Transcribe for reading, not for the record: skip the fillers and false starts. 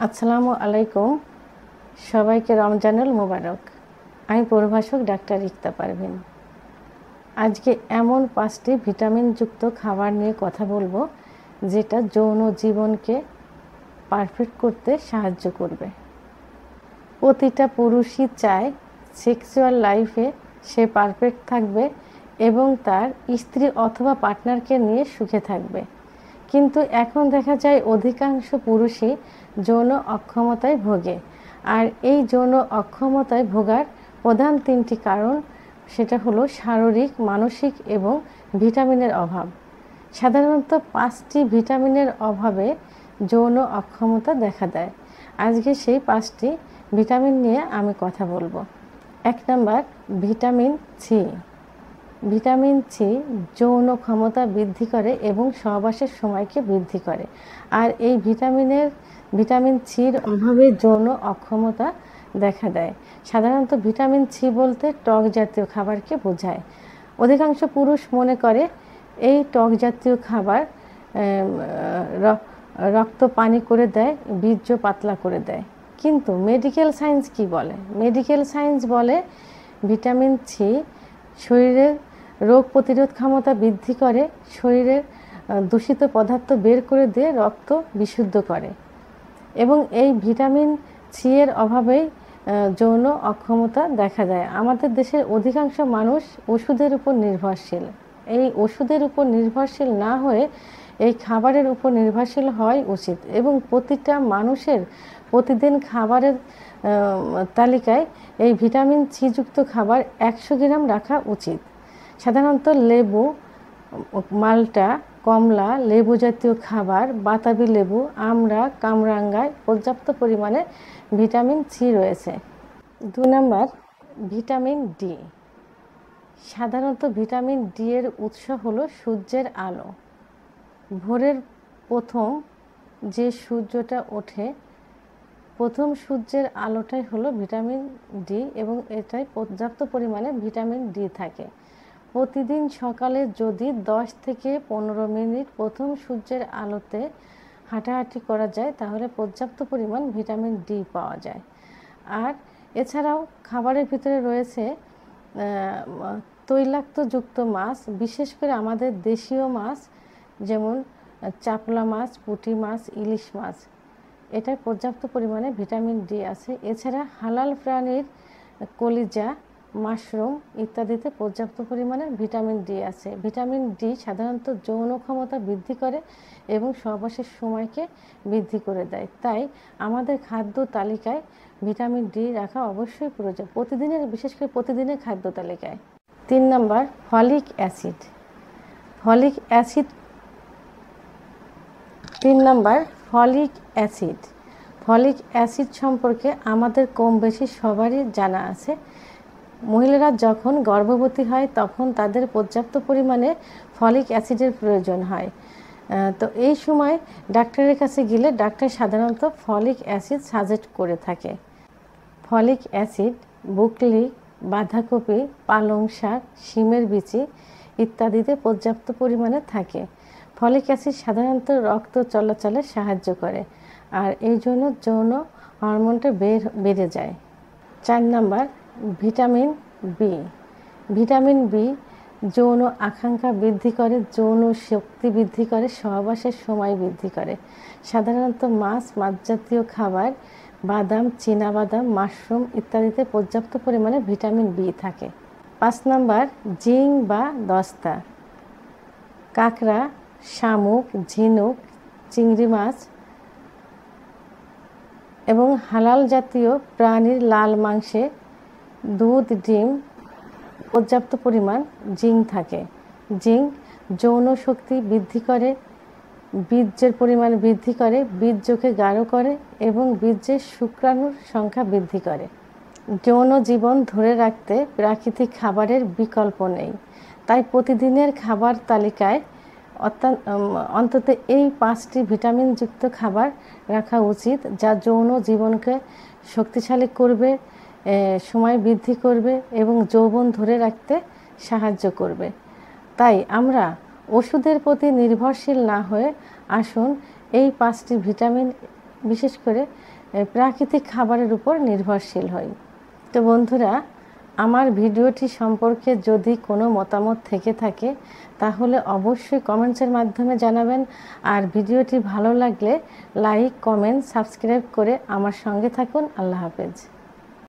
আসসালামু আলাইকুম। সবাইকে রমজানুল মোবারক। আমি প্রভাষক ডাক্তার রিক্তা পারভিন। আজকে এমন 5টি ভিটামিনযুক্ত খাবার নিয়ে কথা বলবো যেটা যৌন জীবনকে পারফেক্ট করতে সাহায্য করবে। প্রতিটা পুরুষই চায় সেক্সুয়াল লাইফে সে পারফেক্ট থাকবে এবং তার স্ত্রী অথবা পার্টনারকে নিয়ে সুখে থাকবে। কিন্তু এখন দেখা যায় অধিকাংশ পুরুষই যৌন অক্ষমতায় ভোগে। আর এই যৌন অক্ষমতায় ভোগার প্রধান 3টি কারণ, সেটা হলো শারীরিক, মানসিক এবং ভিটামিনের অভাব। সাধারণত 5টি ভিটামিনের অভাবে যৌন অক্ষমতা দেখা দেয়। আজকে সেই 5টি ভিটামিন নিয়ে আমি কথা বলবো। 1 number, vitamin C. Vitamin C যৌন ক্ষমতা বৃদ্ধি করে এবং সহবাসের সময়কে বৃদ্ধি করে। আর এই ভিটামিন সির অভাবে যৌন অক্ষমতা দেখা দেয়। সাধারণত ভিটামিন সি বলতে টক জাতীয় খাবারকে বোঝায়। অধিকাংশ পুরুষ মনে করে এই টক জাতীয় খাবার রক্ত পানি করে দেয়, বীর্য পাতলা করে দেয়। কিন্তু মেডিকেল সায়েন্স কি বলে? মেডিকেল সায়েন্স বলে ভিটামিন সি শরীরের রোগ প্রতিরোধ ক্ষমতা বৃদ্ধি করে, শরীরের দূষিত পদার্থ বের করে দিয়ে রক্ত বিশুদ্ধ করে এবং এই ভিটামিন সি এর অভাবেই যৌন অক্ষমতা দেখা দেয়। আমাদের দেশের অধিকাংশ মানুষ ওষুধের উপর নির্ভরশীল। এই ওষুধের উপর নির্ভরশীল না হয়ে এই খাবারের উপর নির্ভরশীল হওয়াই উচিত এবং প্রতিটা মানুষের প্রতিদিন খাবারের তালিকায় এই ভিটামিন সি যুক্ত খাবার 100 গ্রাম রাখা উচিত। সাধারণত লেবু, মাল্টা, কমলা, লেবু জাতীয় খাবার, বাতাবি লেবু, আমড়া, কামরাঙ্গায় পর্যাপ্ত পরিমাণে ভিটামিন সি রয়েছে। 2 নাম্বার, ভিটামিন ডি। সাধারণত ভিটামিন ডি এর উৎস হলো সূর্যের আলো। ভোরের প্রথম যে সূর্যটা ওঠে, প্রথম সূর্যের আলোটাই হলো ভিটামিন ডি এবং এটাই পর্যাপ্ত পরিমাণে ভিটামিন ডি থাকে। প্রতিদিন সকালে যদি 10 থেকে 15 মিনিট প্রথম সূর্যের আলোতে হাঁটাহাঁটি করা যায় তাহলে পর্যাপ্ত পরিমাণ ভিটামিন ডি পাওয়া যায়। আর এছাড়াও খাবারের ভিতরে রয়েছে তৈলাক্তযুক্ত মাছ, বিশেষ করে আমাদের দেশীয় মাছ যেমন চাপলা মাছ, পুঁটি মাছ, ইলিশ মাছ, এটায় পর্যাপ্ত পরিমাণে ভিটামিন ডি আছে। এছাড়া হালাল প্রাণীর কলিজা, মাশরুম ইত্যাদিতে পর্যাপ্ত পরিমাণে ভিটামিন ডি আছে। ভিটামিন ডি সাধারণত যৌন ক্ষমতা বৃদ্ধি করে এবং সহবাসের সময়কে বৃদ্ধি করে দেয়। তাই আমাদের খাদ্য তালিকায় ভিটামিন ডি রাখা অবশ্যই প্রয়োজন, প্রতিদিনের, বিশেষ করে প্রতিদিনের খাদ্য তালিকায়। 3 number, folic acid. Folic acid 3 number, folic acid. Folic acid সম্পর্কে আমাদের কম বেশি সবারই জানা আছে। মহিলারা যখন গর্ভবতী হয় তখন তাদের পর্যাপ্ত পরিমাণে ফলিক অ্যাসিডের প্রয়োজন হয়। তো এই সময় ডাক্তারের কাছে গেলে ডাক্তার সাধারণত ফলিক অ্যাসিড সাজেস্ট করে থাকে। ফলিক অ্যাসিড ব্রোকলি, বাঁধাকপি, পালং শাক, শিমের বিচি ইত্যাদিতে পর্যাপ্ত পরিমাণে থাকে। ফলিক অ্যাসিড সাধারণত রক্ত চলাচলে সাহায্য করে আর এই জন্য যৌন হরমোনটা বেড়ে যায়। 4 number, vitamin B. Vitamin B যৌন আকাঙ্ক্ষা বৃদ্ধি করে, যৌন শক্তি বৃদ্ধি করে, সহবাসের সময় বৃদ্ধি করে। সাধারণত মাছ, মাছ জাতীয় খাবার, বাদাম, চীনাবাদাম, মাশরুম ইত্যাদিতে পর্যাপ্ত পরিমাণে ভিটামিন বি থাকে। 5 নাম্বার, জিঙ্ক বা দস্তা। কাঁকড়া, শামুক, ঝিনুক, চিংড়ি মাছ এবং হালাল জাতীয় প্রাণীর লাল মাংসে, দুধ, ডিম পর্যাপ্ত পরিমাণ জিঙ্ক থাকে। জিঙ্ক যৌন শক্তি বৃদ্ধি করে, বীর্যের পরিমাণ বৃদ্ধি করে, বীর্যকে গাঢ় করে এবং বীর্যের শুক্রাণুর সংখ্যা বৃদ্ধি করে। যৌন জীবন ধরে রাখতে প্রাকৃতিক খাবারের বিকল্প নেই, তাই প্রতিদিনের খাবার তালিকায় অন্তত এই 5টি ভিটামিনযুক্ত খাবার রাখা উচিত, যা যৌন জীবনকে শক্তিশালী করবে, সময় বৃদ্ধি করবে এবং যৌবন ধরে রাখতে সাহায্য করবে। তাই আমরা ওষুধের প্রতি নির্ভরশীল না হয়ে আসুন এই 5টি ভিটামিন বিশেষ করে প্রাকৃতিক খাবারের উপর নির্ভরশীল হই। তো বন্ধুরা, আমার ভিডিওটি সম্পর্কে যদি কোনো মতামত থেকে থাকে তাহলে অবশ্যই কমেন্টসের মাধ্যমে জানাবেন। আর ভিডিওটি ভালো লাগলে লাইক, কমেন্ট, সাবস্ক্রাইব করে আমার সঙ্গে থাকুন। আল্লাহ হাফেজ।